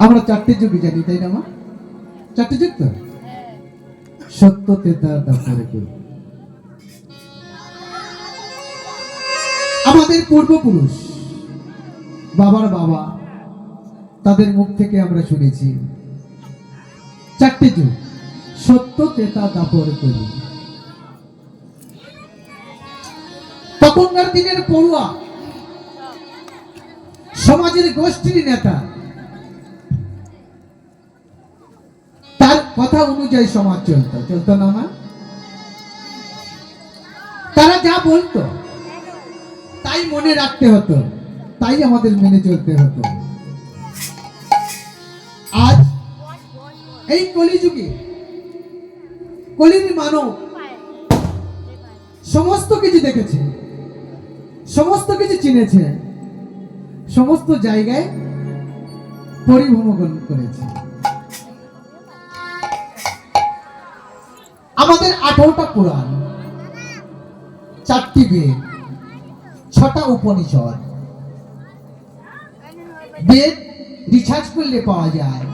আমরা চারটে যুগ জানি, তাই না মা? চারটে যুগ তো, সত্য, তেতা, তারপরে কলি। আমাদের পূর্বপুরুষ, বাবার বাবা, তাদের মুখ থেকে আমরা শুনেছি চারটে যুগ, সত্য, তেতা, দাপর, কলি। তখনকার দিনের পড়ুয়া, সমাজের গোষ্ঠীর নেতা, তার কথা অনুযায়ী সমাজ চলতো না মা? তারা যা বলতো তাই মনে রাখতে হতো, তাই আমাদের মেনে চলতে হতো। আজ এই কলিযুগে কলির মানব সমস্ত কিছু দেখেছে, সমস্ত কিছু চিনেছে, সমস্ত জায়গায় পরিভ্রমণ করেছে। আমাদের 18টা পুরাণ, 4টি বেদ, 6টা উপনিষদ। বেদ রিসার্চ করলে পাওয়া যায়,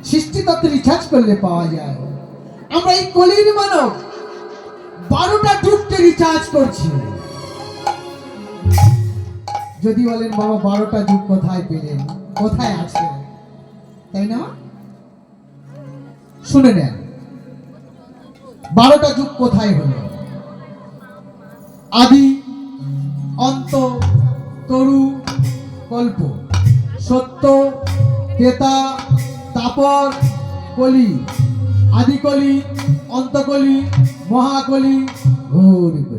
সৃষ্টিতত্ত্ব রিসার্চ করলে পাওয়া যায়। আমরা এই কলির মানব 12টা যুগকে রিসার্চ করছি। যদি বলেন বাবা 12টা যুগ কোথায় পেলেন, কোথায় আছে, তাই না? শুনে নেন 12টা যুগ কোথায় হলো। আদি, অন্ত, তরু, কল্প, সত্য, তেতা, তাপর, কলি, আদিকলি, অন্তকলি, মহাকলি, ঘোর কলি।